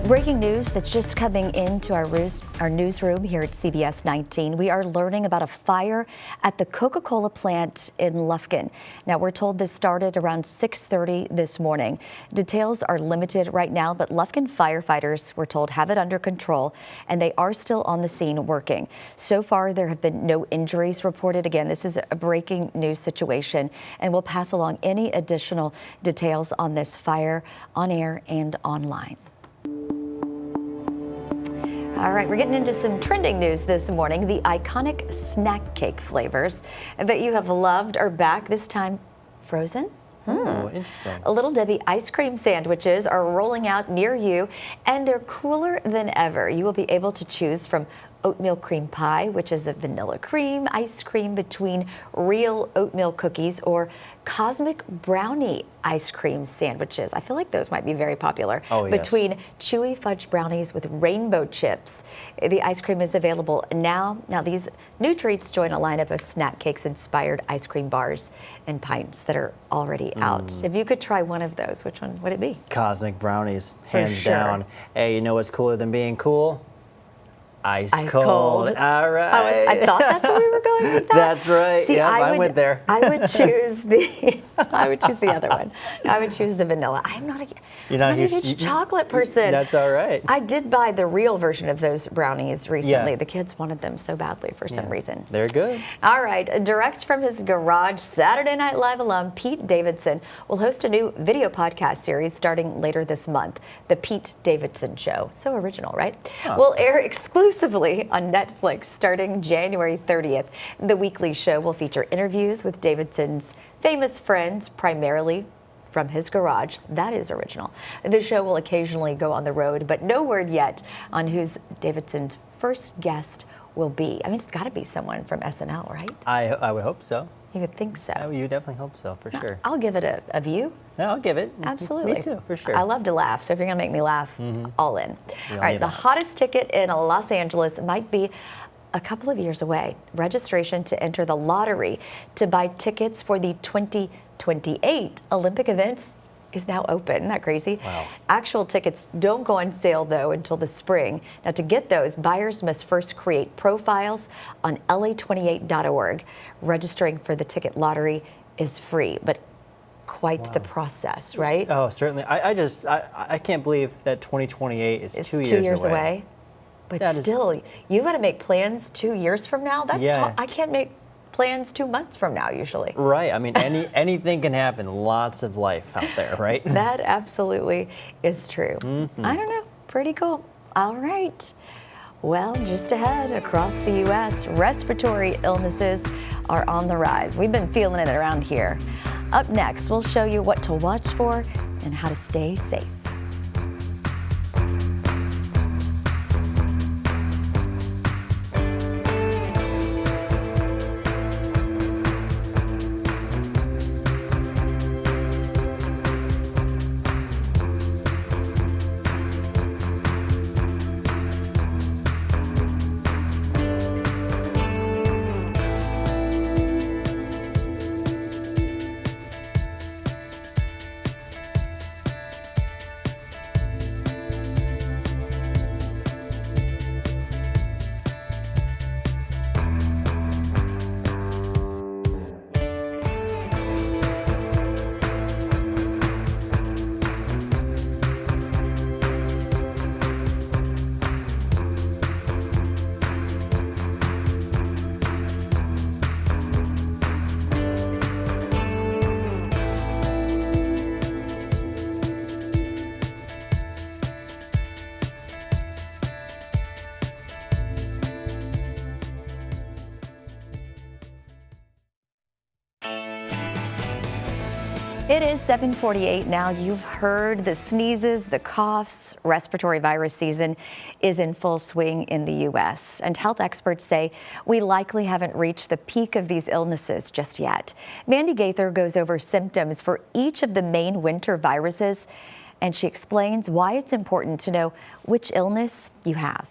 A: Breaking news that's just coming into our newsroom here at CBS 19. We are learning about a fire at the Coca-Cola plant in Lufkin. Now, we're told this started around 6:30 this morning. Details are limited right now, but Lufkin firefighters, we're told, have it under control, and they are still on the scene working. So far, there have been no injuries reported. Again, this is a breaking news situation, and we'll pass along any additional details on this fire on air and online. All right, we're getting into some trending news this morning. The iconic snack cake flavors that you have loved are back, this time frozen.
B: Oh, interesting.
A: Little Debbie ice cream sandwiches are rolling out near you, and they're cooler than ever. You will be able to choose from oatmeal cream pie, which is a vanilla cream ice cream between real oatmeal cookies, or cosmic brownie ice cream sandwiches. I feel like those might be very popular.
B: Oh, yes.
A: Between chewy fudge brownies with rainbow chips. The ice cream is available now. Now, these new treats join a lineup of snack cakes inspired ice cream bars and pints that are already out. If you could try one of those, which one would it be?
B: Cosmic brownies, hands
A: sure.
B: down. Hey, you know what's cooler than being cool? Ice cold.
A: Cold.
B: All right.
A: I thought that's where we were going with that.
B: That's right.
A: See,
B: yeah, I went there.
A: I would choose the. I would choose the other one. I would choose the vanilla. I'm not a huge chocolate person.
B: That's all right.
A: I did buy the real version of those brownies recently.
B: Yeah.
A: The kids wanted them so badly for some reason.
B: They're good.
A: All right, direct from his garage, Saturday Night Live alum Pete Davidson will host a new video podcast series starting later this month. The Pete Davidson Show. So original, right?
B: Huh.
A: Will air exclusively on Netflix starting January 30th. The weekly show will feature interviews with Davidson's famous friends, primarily from his garage. That is original. The show will occasionally go on the road, but no word yet on who's Davidson's first guest will be. I mean, it's got to be someone from SNL, right?
B: I would hope so.
A: You would think so.
B: Oh, you definitely hope so, for sure.
A: I'll give it a view.
B: Yeah, I'll give it.
A: Absolutely.
B: Me too, for sure.
A: I love to laugh, so if you're going to make me laugh, all in.
B: We
A: All right, the hottest ticket in Los Angeles might be a couple of years away. Registration to enter the lottery to buy tickets for the 2028 Olympic events is now open. Isn't that crazy?
B: Wow.
A: Actual tickets don't go on sale, though, until the spring. Now, to get those, buyers must first create profiles on LA28.org. Registering for the ticket lottery is free, but quite the process, right?
B: Oh, certainly. I can't believe that 2028 is
A: It's
B: 2
A: 2
B: years
A: years
B: away.
A: away. But
B: That is-
A: still, you got to make plans 2 years from now. That's
B: Yeah.
A: I can't make plans 2 months from now usually.
B: Right. I mean, anything can happen. Lots of life out there, right?
A: That absolutely is true. I don't know. Pretty cool. All right. Well, just ahead across the U.S., respiratory illnesses are on the rise. We've been feeling it around here. Up next, we'll show you what to watch for and how to stay safe. It is 7:48 now. You've heard the sneezes, the coughs. Respiratory virus season is in full swing in the U.S. And health experts say we likely haven't reached the peak of these illnesses just yet. Mandy Gaither goes over symptoms for each of the main winter viruses, and she explains why it's important to know which illness you have.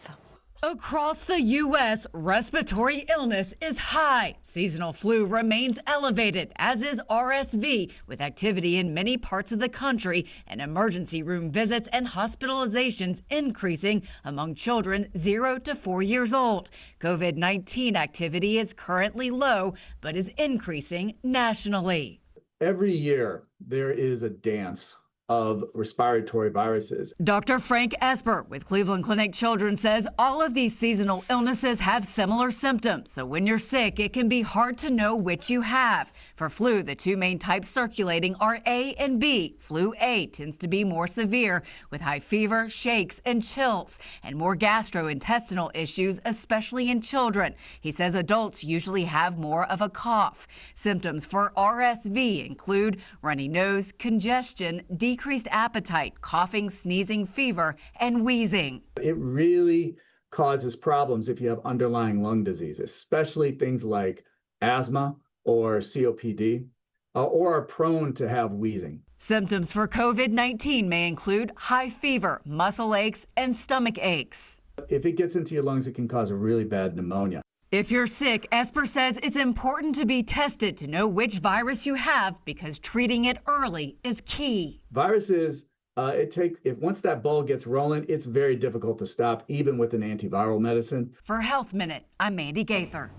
J: Across the U.S., respiratory illness is high. Seasonal flu remains elevated, as is RSV, with activity in many parts of the country and emergency room visits and hospitalizations increasing among children 0 to 4 years old. COVID-19 activity is currently low, but is increasing nationally.
K: Every year, there is a dance of respiratory viruses.
J: Dr. Frank Esper with Cleveland Clinic Children says all of these seasonal illnesses have similar symptoms. So when you're sick, it can be hard to know which you have. For flu, the two main types circulating are A and B. Flu A tends to be more severe with high fever, shakes, and chills, and more gastrointestinal issues, especially in children. He says adults usually have more of a cough. Symptoms for RSV include runny nose, congestion, decreased appetite, coughing, sneezing, fever, and wheezing.
K: It really causes problems if you have underlying lung disease, especially things like asthma or COPD, or are prone to have wheezing.
J: Symptoms for COVID-19 may include high fever, muscle aches, and stomach aches.
K: If it gets into your lungs, it can cause a really bad pneumonia.
J: If you're sick, Esper says it's important to be tested to know which virus you have because treating it early is key.
K: Viruses, once that ball gets rolling, it's very difficult to stop, even with an antiviral medicine.
J: For Health Minute, I'm Mandy Gaither.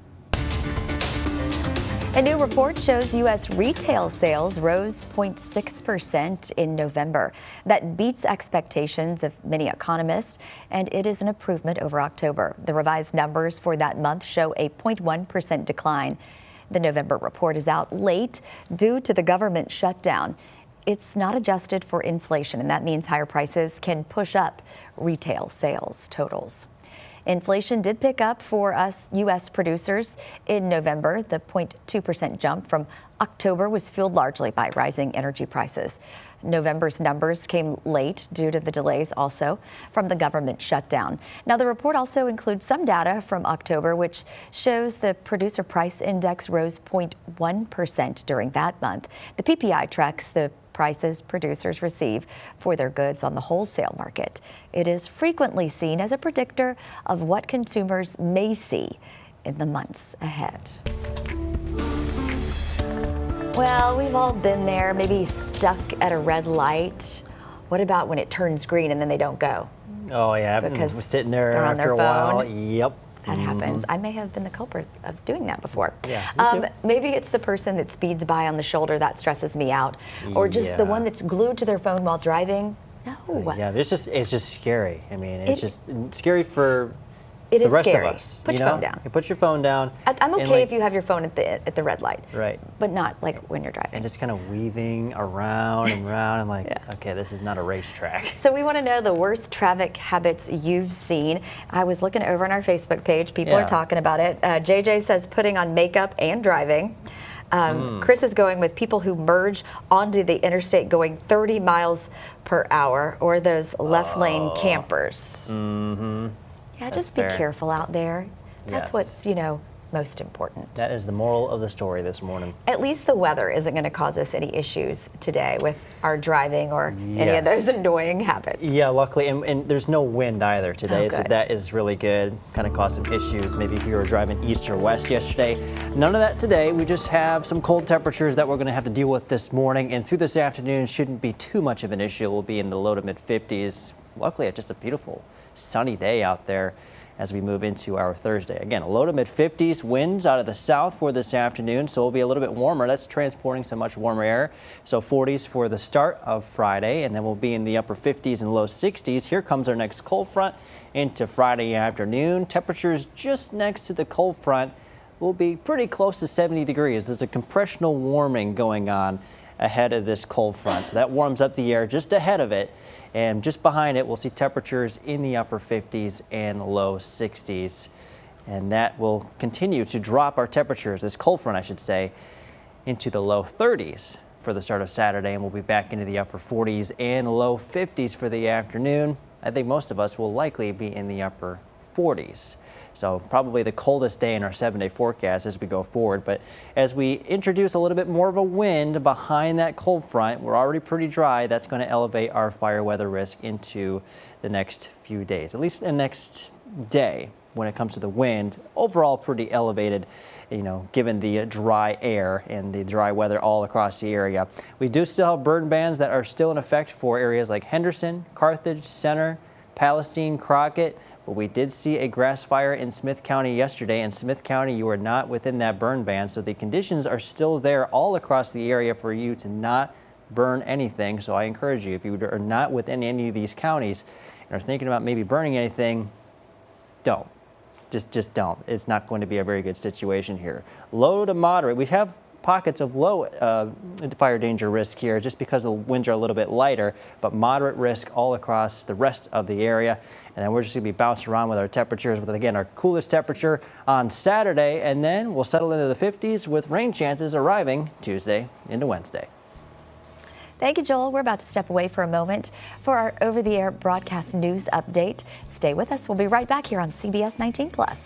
A: A new report shows U.S. retail sales rose 0.6% in November. That beats expectations of many economists, and it is an improvement over October. The revised numbers for that month show a 0.1% decline. The November report is out late due to the government shutdown. It's not adjusted for inflation, and that means higher prices can push up retail sales totals. Inflation did pick up for us U.S. producers in November. The 0.2% jump from October was fueled largely by rising energy prices. November's numbers came late due to the delays also from the government shutdown. Now, the report also includes some data from October, which shows the producer price index rose 0.1% during that month. The PPI tracks the prices producers receive for their goods on the wholesale market. It is frequently seen as a predictor of what consumers may see in the months ahead. Well, we've all been there, maybe stuck at a red light. What about when it turns green and then they don't go?
B: Oh yeah,
A: Because
B: we're sitting there
A: they're on
B: after
A: their
B: a while.
A: phone.
B: Yep.
A: That happens. I may have been the culprit of doing that before.
B: Yeah, me too.
A: Maybe it's the person that speeds by on the shoulder that stresses me out, or just the one that's glued to their phone while driving. No.
B: Yeah, it's just scary. I mean, it's just scary for
A: It
B: the
A: is
B: rest
A: scary.
B: of us.
A: Put
B: you
A: your
B: know?
A: phone down.
B: You put your phone down.
A: I'm
B: and,
A: okay
B: like,
A: if you have your phone at the red light,
B: right,
A: but not like when you're driving.
B: and just kind of weaving around and around. I'm like, okay, this is not a racetrack.
A: So we want to know the worst traffic habits you've seen. I was looking over on our Facebook page. People are talking about it. JJ says putting on makeup and driving. Chris is going with people who merge onto the interstate going 30 miles per hour, or those left lane campers.
B: Mm-hmm.
A: Yeah, just be careful out there. That's
B: Yes.
A: what's, most important.
B: That is the moral of the story this morning.
A: At least the weather isn't going to cause us any issues today with our driving or any of those annoying habits.
B: Yeah, luckily, and there's no wind either today, so
A: good.
B: that is really good. Kind of caused some issues, maybe if you were driving east or west yesterday. None of that today. We just have some cold temperatures that we're going to have to deal with this morning, and through this afternoon shouldn't be too much of an issue. We'll be in the low to mid 50s. Luckily, it's just a beautiful sunny day out there as we move into our Thursday. Again, a low to mid 50s, winds out of the south for this afternoon, so it'll be a little bit warmer. That's transporting some much warmer air. So 40s for the start of Friday, and then we'll be in the upper 50s and low 60s. Here comes our next cold front into Friday afternoon. Temperatures just next to the cold front will be pretty close to 70 degrees. There's a compressional warming going on ahead of this cold front, so that warms up the air just ahead of it. And just behind it, we'll see temperatures in the upper 50s and low 60s. And that will continue to drop our temperatures, this cold front, I should say, into the low 30s for the start of Saturday. And we'll be back into the upper 40s and low 50s for the afternoon. I think most of us will likely be in the upper 40s. So probably the coldest day in our 7-day forecast as we go forward. But as we introduce a little bit more of a wind behind that cold front, we're already pretty dry. That's going to elevate our fire weather risk into the next few days, at least the next day when it comes to the wind. Overall, pretty elevated, given the dry air and the dry weather all across the area. We do still have burn bans that are still in effect for areas like Henderson, Carthage, Center, Palestine, Crockett. But we did see a grass fire in Smith County yesterday. In Smith County, you are not within that burn ban, so the conditions are still there all across the area for you to not burn anything. So I encourage you, if you are not within any of these counties and are thinking about maybe burning anything, don't. Just don't. It's not going to be a very good situation here. Low to moderate. We have pockets of low fire danger risk here just because the winds are a little bit lighter, but moderate risk all across the rest of the area. And then we're just going to be bouncing around with our temperatures, with again our coolest temperature on Saturday, and then we'll settle into the 50s with rain chances arriving Tuesday into Wednesday.
A: Thank you, Joel. We're about to step away for a moment for our over-the-air broadcast news update. Stay with us. We'll be right back here on CBS 19 Plus.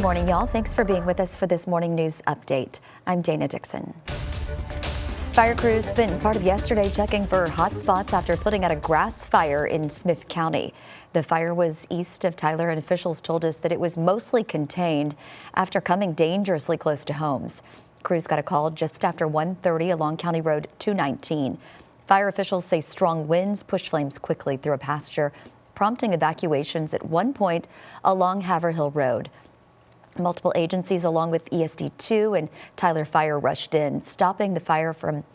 A: morning, y'all. Thanks for being with us for this morning news update. I'm Dana Dixon. Fire crews spent part of yesterday checking for hot spots after putting out a grass fire in Smith County. The fire was east of Tyler, and officials told us that it was mostly contained after coming dangerously close to homes. Crews got a call just after 1:30 along County Road 219. Fire officials say strong winds pushed flames quickly through a pasture, prompting evacuations at one point along Haverhill Road. Multiple agencies along with ESD2 and Tyler Fire rushed in, stopping the fire from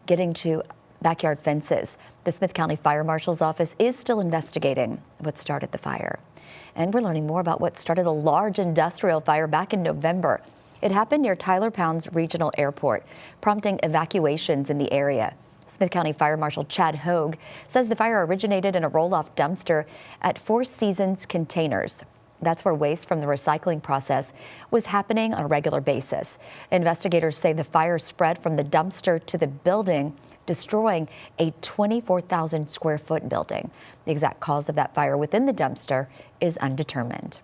A: getting to backyard fences. The Smith County Fire Marshal's office is still investigating what started the fire. And we're learning more about what started a large industrial fire back in November. It happened near Tyler Pounds Regional Airport, prompting evacuations in the area. Smith County Fire Marshal Chad Hogue says the fire originated in a roll-off dumpster at Four Seasons Containers. That's where waste from the recycling process was happening on a regular basis. Investigators say the fire spread from the dumpster to the building, destroying a 24,000 square foot building. The exact cause of that fire within the dumpster is undetermined.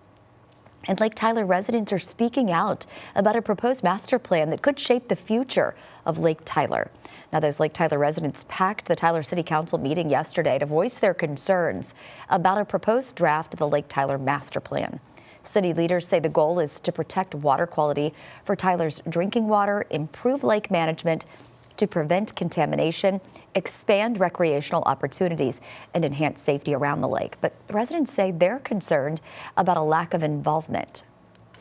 A: And Lake Tyler residents are speaking out about a proposed master plan that could shape the future of Lake Tyler. Now, those Lake Tyler residents packed the Tyler City Council meeting yesterday to voice their concerns about a proposed draft of the Lake Tyler master plan. City leaders say the goal is to protect water quality for Tyler's drinking water, improve lake management to prevent contamination, expand recreational opportunities, and enhance safety around the lake. But residents say they're concerned about a lack of involvement.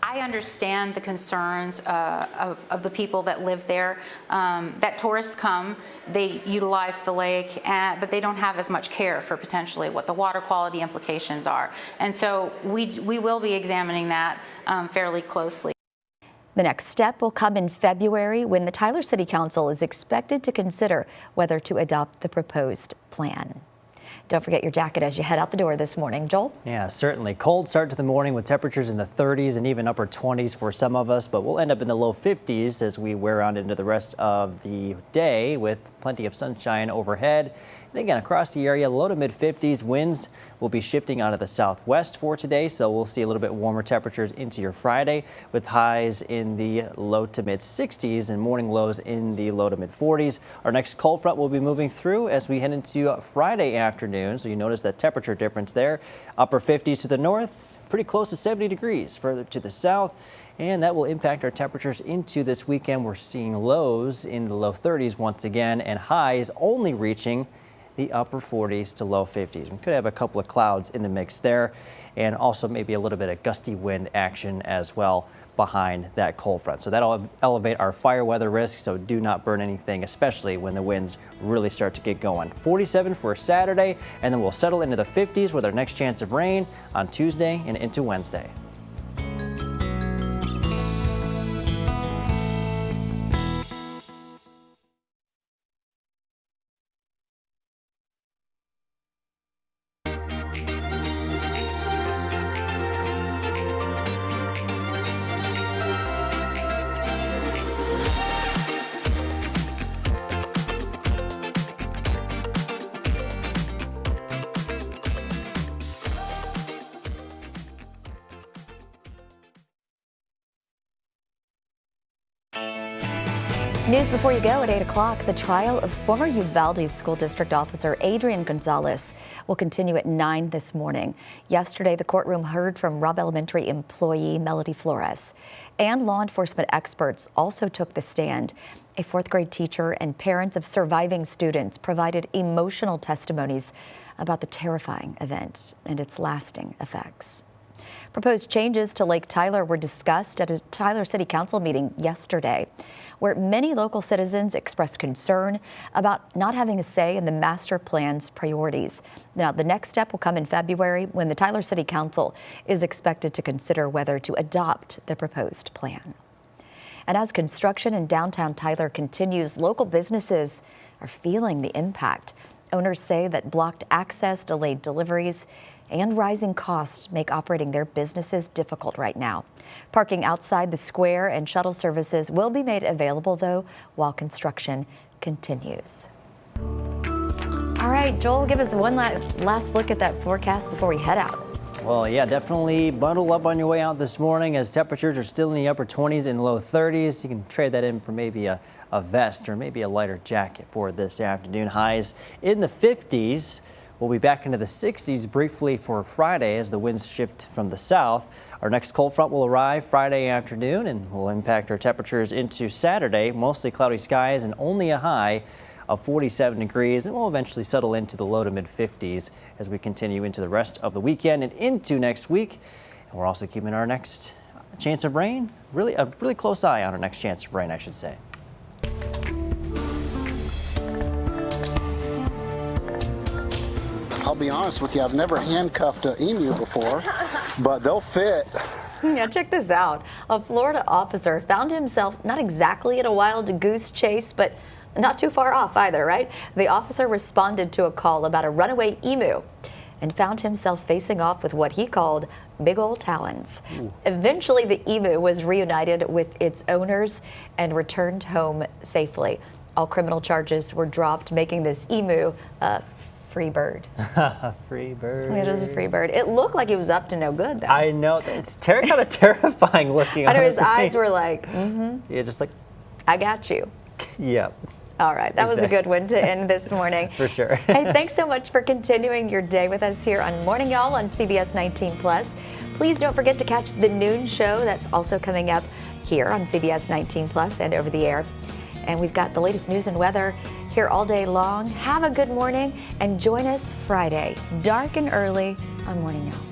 L: I understand the concerns of the people that live there, that tourists come, they utilize the lake, but they don't have as much care for potentially what the water quality implications are. And so we will be examining that fairly closely.
A: The next step will come in February when the Tyler City Council is expected to consider whether to adopt the proposed plan. Don't forget your jacket as you head out the door this morning. Joel?
B: Yeah, certainly. Cold start to the morning with temperatures in the 30s and even upper 20s for some of us, but we'll end up in the low 50s as we wear on into the rest of the day with plenty of sunshine overhead. And again, across the area, low to mid 50s. Winds will be shifting out of the southwest for today, so we'll see a little bit warmer temperatures into your Friday with highs in the low to mid 60s and morning lows in the low to mid 40s. Our next cold front will be moving through as we head into Friday afternoon, so you notice that temperature difference there. Upper 50s to the north, pretty close to 70 degrees further to the south. And that will impact our temperatures into this weekend. We're seeing lows in the low 30s once again and highs only reaching the upper 40s to low 50s. We could have a couple of clouds in the mix there and also maybe a little bit of gusty wind action as well behind that cold front. So that'll elevate our fire weather risk, so do not burn anything, especially when the winds really start to get going. 47 for Saturday, and then we'll settle into the 50s with our next chance of rain on Tuesday and into Wednesday.
A: News before you go at 8 o'clock. The trial of former Uvalde School District Officer Adrian Gonzalez will continue at 9 this morning. Yesterday, the courtroom heard from Robb Elementary employee Melody Flores. And law enforcement experts also took the stand. A fourth grade teacher and parents of surviving students provided emotional testimonies about the terrifying event and its lasting effects. Proposed changes to Lake Tyler were discussed at a Tyler City Council meeting yesterday, where many local citizens expressed concern about not having a say in the master plan's priorities. Now, the next step will come in February when the Tyler City Council is expected to consider whether to adopt the proposed plan. And as construction in downtown Tyler continues, local businesses are feeling the impact. Owners say that blocked access, delayed deliveries, and rising costs make operating their businesses difficult right now. Parking outside the square and shuttle services will be made available, though, while construction continues. All right, Joel, give us one last look at that forecast before we head out.
B: Well, yeah, definitely bundle up on your way out this morning as temperatures are still in the upper 20s and low 30s. You can trade that in for maybe a vest or maybe a lighter jacket for this afternoon. Highs in the 50s. We'll be back into the 60s briefly for Friday as the winds shift from the south. Our next cold front will arrive Friday afternoon and will impact our temperatures into Saturday. Mostly cloudy skies and only a high of 47 degrees, and will eventually settle into the low to mid 50s as we continue into the rest of the weekend and into next week. And we're also keeping our next chance of rain, a really close eye on our next chance of rain, I should say.
M: I'll be honest with you, I've never handcuffed an emu before, but they'll fit.
A: Yeah, check this out. A Florida officer found himself not exactly in a wild goose chase, but not too far off either, right? The officer responded to a call about a runaway emu and found himself facing off with what he called big old talons. Ooh. Eventually, the emu was reunited with its owners and returned home safely. All criminal charges were dropped, making this emu a free bird.
B: Free bird.
A: It is a free bird. It looked like it was up to no good, though.
B: I know. It's kind of terrifying looking.
A: I know his eyes were like,
B: Yeah, just like,
A: I got you.
B: Yep.
A: All right, that was a good one to end this morning.
B: For sure.
A: Hey, thanks so much for continuing your day with us here on Morning Y'all on CBS 19 Plus. Please don't forget to catch the noon show that's also coming up here on CBS 19 Plus and over the air. And we've got the latest news and weather here all day long. Have a good morning and join us Friday, dark and early on Morning Y'all.